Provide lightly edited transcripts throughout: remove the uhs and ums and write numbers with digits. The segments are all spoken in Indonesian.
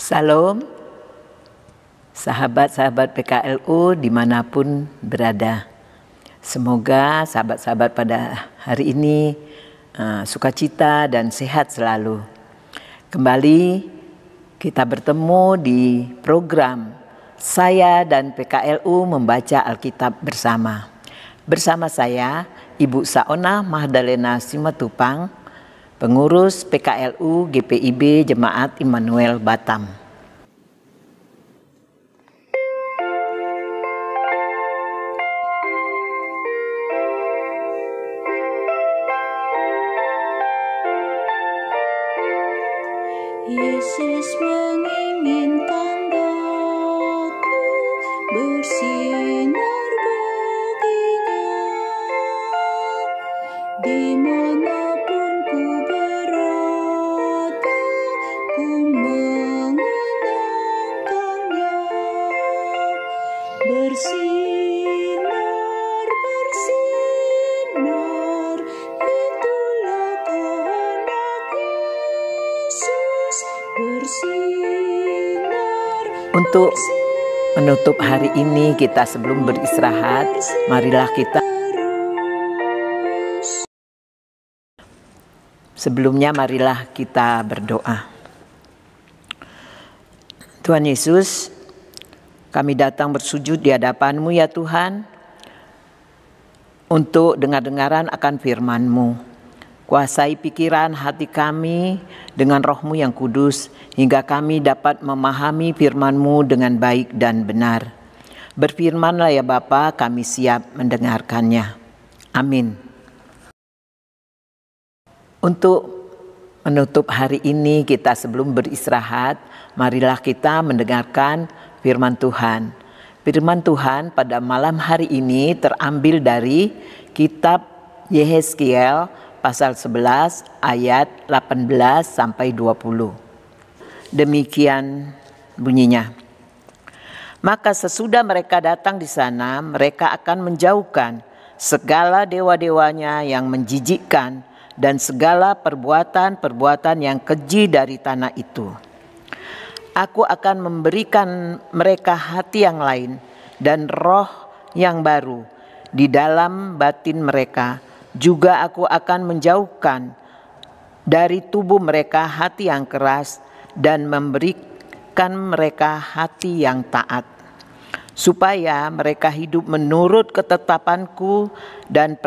Salam, sahabat-sahabat PKLU dimanapun berada. Semoga sahabat-sahabat pada hari ini sukacita dan sehat selalu. Kembali kita bertemu di program Saya dan PKLU Membaca Alkitab Bersama. Bersama saya, Ibu Saona Mahdalena Simatupang, pengurus PKLU GPIB Jemaat Immanuel Batam. Yesus menginginkan daku bersinar baginya, dimanapun ku berada, ku mengenangkannya. Bersinar, bersinar, itulah kehendak Yesus. Bersinar. Untuk menutup hari ini kita sebelum beristirahat, marilah kita berdoa. Tuhan Yesus, kami datang bersujud di hadapan-Mu ya Tuhan, untuk dengar-dengaran akan firman-Mu. Kuasai pikiran hati kami dengan Roh-Mu yang kudus, hingga kami dapat memahami firman-Mu dengan baik dan benar. Berfirmanlah ya Bapa, kami siap mendengarkannya. Amin. Untuk menutup hari ini kita sebelum beristirahat, marilah kita mendengarkan firman Tuhan. Firman Tuhan pada malam hari ini terambil dari kitab Yehezkiel pasal 11 ayat 18 sampai 20. Demikian bunyinya. Maka sesudah mereka datang di sana, mereka akan menjauhkan segala dewa-dewanya yang menjijikkan dan segala perbuatan-perbuatan yang keji dari tanah itu. Aku akan memberikan mereka hati yang lain dan roh yang baru di dalam batin mereka. Juga aku akan menjauhkan dari tubuh mereka hati yang keras dan memberikan mereka hati yang taat, supaya mereka hidup menurut ketetapanku dan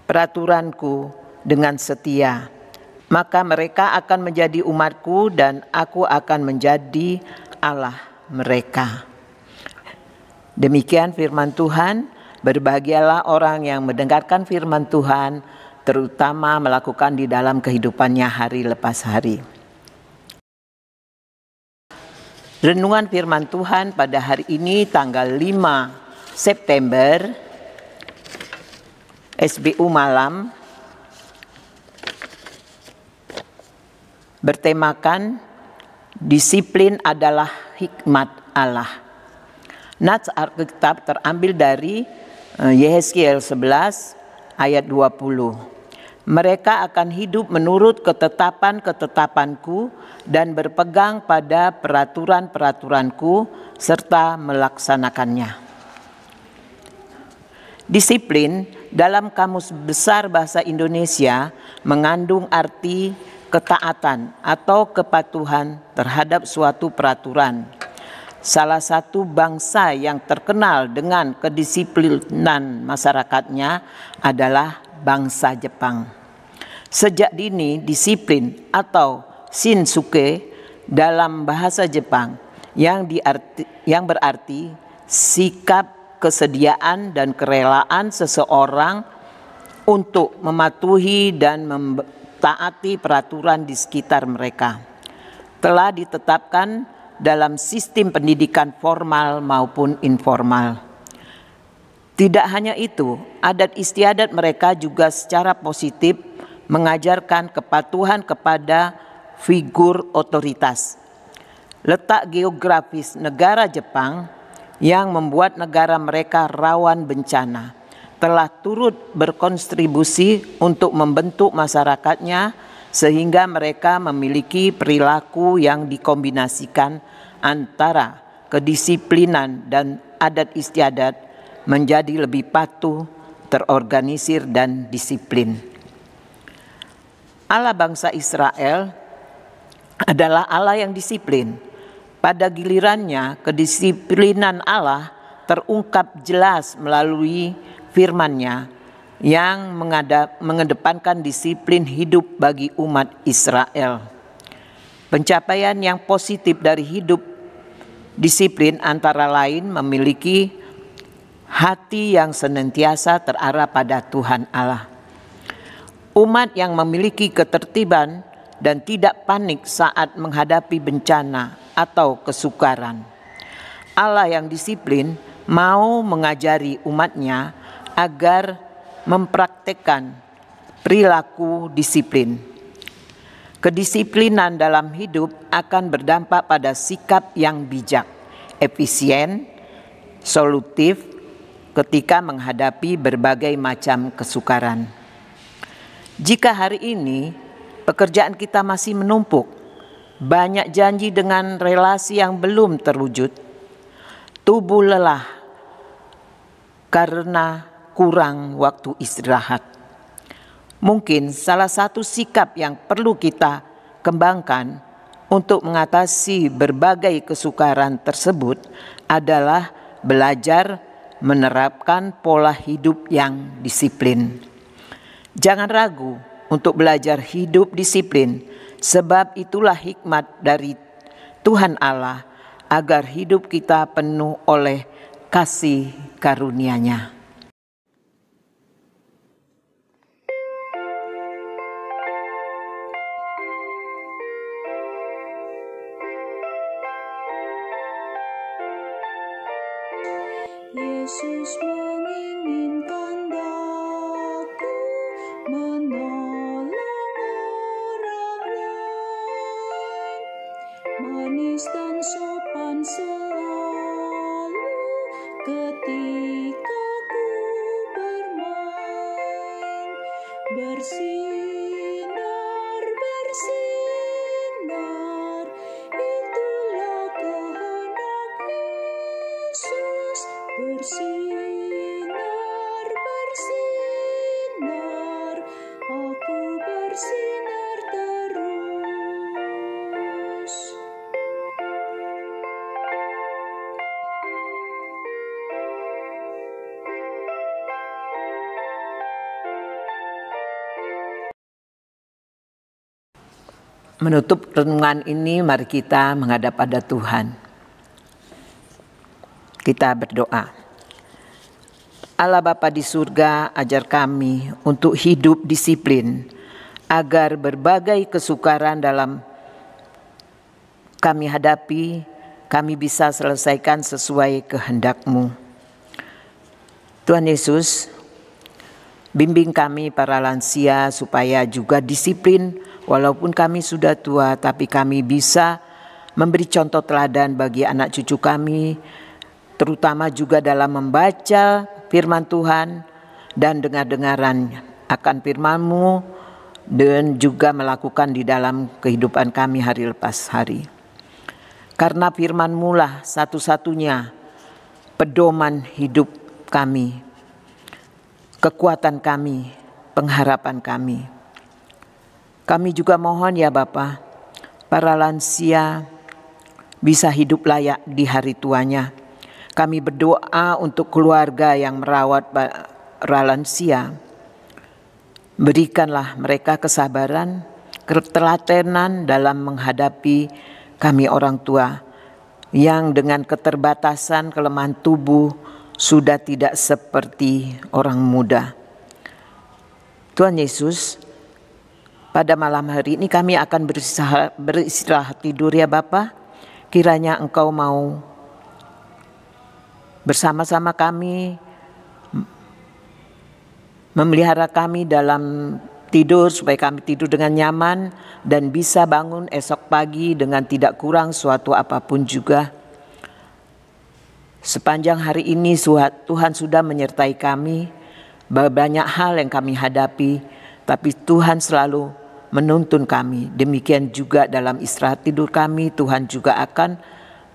peraturanku dengan setia. Maka mereka akan menjadi umatku dan aku akan menjadi Allah mereka. Demikian firman Tuhan. Berbahagialah orang yang mendengarkan firman Tuhan, terutama melakukan di dalam kehidupannya hari lepas hari. Renungan firman Tuhan pada hari ini tanggal 5 September SBU Malam bertemakan disiplin adalah hikmat Allah. Nats Alkitab terambil dari Yehezkiel 11 ayat 20. Mereka akan hidup menurut ketetapan-ketetapanku dan berpegang pada peraturan-peraturanku serta melaksanakannya. Disiplin dalam Kamus Besar Bahasa Indonesia mengandung arti ketaatan atau kepatuhan terhadap suatu peraturan. Salah satu bangsa yang terkenal dengan kedisiplinan masyarakatnya adalah bangsa Jepang. Sejak dini, disiplin atau shinsuke dalam bahasa Jepang yang berarti sikap kesediaan dan kerelaan seseorang untuk mematuhi dan mentaati peraturan di sekitar mereka telah ditetapkan dalam sistem pendidikan formal maupun informal. Tidak hanya itu, adat istiadat mereka juga secara positif mengajarkan kepatuhan kepada figur otoritas. Letak geografis negara Jepang yang membuat negara mereka rawan bencana telah turut berkontribusi untuk membentuk masyarakatnya sehingga mereka memiliki perilaku yang dikombinasikan antara kedisiplinan dan adat istiadat menjadi lebih patuh, terorganisir, dan disiplin. Allah bangsa Israel adalah Allah yang disiplin. Pada gilirannya, kedisiplinan Allah terungkap jelas melalui firman-Nya yang mengedepankan disiplin hidup bagi umat Israel. Pencapaian yang positif dari hidup disiplin antara lain memiliki hati yang senantiasa terarah pada Tuhan Allah. Umat yang memiliki ketertiban dan tidak panik saat menghadapi bencana atau kesukaran. Allah yang disiplin mau mengajari umatnya agar mempraktekkan perilaku disiplin. Kedisiplinan dalam hidup akan berdampak pada sikap yang bijak, efisien, solutif ketika menghadapi berbagai macam kesukaran. Jika hari ini pekerjaan kita masih menumpuk, banyak janji dengan relasi yang belum terwujud, tubuh lelah karena kurang waktu istirahat. Mungkin salah satu sikap yang perlu kita kembangkan untuk mengatasi berbagai kesukaran tersebut adalah belajar menerapkan pola hidup yang disiplin. Jangan ragu untuk belajar hidup disiplin, sebab itulah hikmat dari Tuhan Allah agar hidup kita penuh oleh kasih karunia-Nya. Yesus menginginkan daku menolong orang lain, manis dan sopan selalu ketika ku bermain, bersinar, bersinar, itulah kehendak Yesus. Bersinar, bersinar, aku bersinar terus. Menutup renungan ini, mari kita menghadap pada Tuhan. Kita berdoa. Allah Bapa di surga, ajar kami untuk hidup disiplin, agar berbagai kesukaran dalam kami hadapi, kami bisa selesaikan sesuai kehendak-Mu. Tuhan Yesus, bimbing kami para lansia supaya juga disiplin, walaupun kami sudah tua, tapi kami bisa memberi contoh teladan bagi anak cucu kami, terutama juga dalam membaca firman Tuhan dan dengar-dengaran akan firman-Mu dan juga melakukan di dalam kehidupan kami hari lepas hari. Karena firman-Mu lah satu-satunya pedoman hidup kami, kekuatan kami, pengharapan kami. Kami juga mohon ya Bapa, para lansia bisa hidup layak di hari tuanya. Kami berdoa untuk keluarga yang merawat para lansia. Berikanlah mereka kesabaran, ketelatenan dalam menghadapi kami orang tua yang dengan keterbatasan kelemahan tubuh sudah tidak seperti orang muda. Tuhan Yesus, pada malam hari ini kami akan beristirahat tidur ya Bapa. Kiranya Engkau mau bersama-sama kami, memelihara kami dalam tidur supaya kami tidur dengan nyaman dan bisa bangun esok pagi dengan tidak kurang suatu apapun juga. Sepanjang hari ini Tuhan sudah menyertai kami, banyak hal yang kami hadapi, tapi Tuhan selalu menuntun kami. Demikian juga dalam istirahat tidur kami, Tuhan juga akan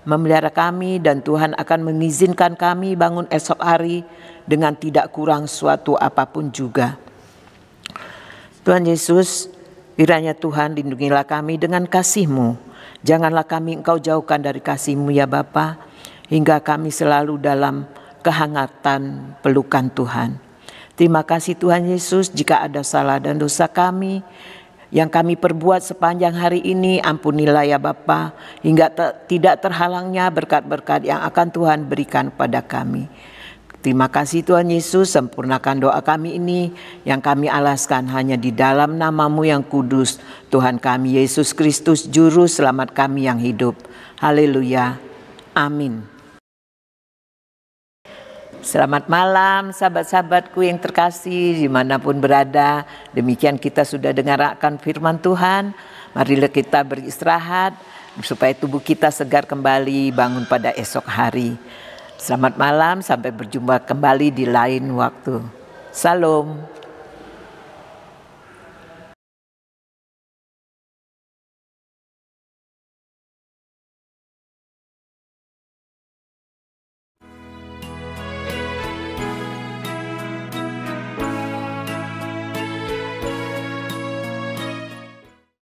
memelihara kami dan Tuhan akan mengizinkan kami bangun esok hari dengan tidak kurang suatu apapun juga. Tuhan Yesus, kiranya Tuhan lindungilah kami dengan kasih-Mu. Janganlah kami Engkau jauhkan dari kasih-Mu ya Bapa, hingga kami selalu dalam kehangatan pelukan Tuhan. Terima kasih Tuhan Yesus, jika ada salah dan dosa kami yang kami perbuat sepanjang hari ini, ampunilah ya Bapa, hingga tidak terhalangnya berkat-berkat yang akan Tuhan berikan pada kami. Terima kasih Tuhan Yesus, sempurnakan doa kami ini yang kami alaskan hanya di dalam nama-Mu yang kudus, Tuhan kami Yesus Kristus, Juru Selamat kami yang hidup. Haleluya. Amin. Selamat malam sahabat-sahabatku yang terkasih dimanapun berada. Demikian kita sudah dengarkan firman Tuhan. Marilah kita beristirahat supaya tubuh kita segar kembali bangun pada esok hari. Selamat malam, sampai berjumpa kembali di lain waktu. Salam.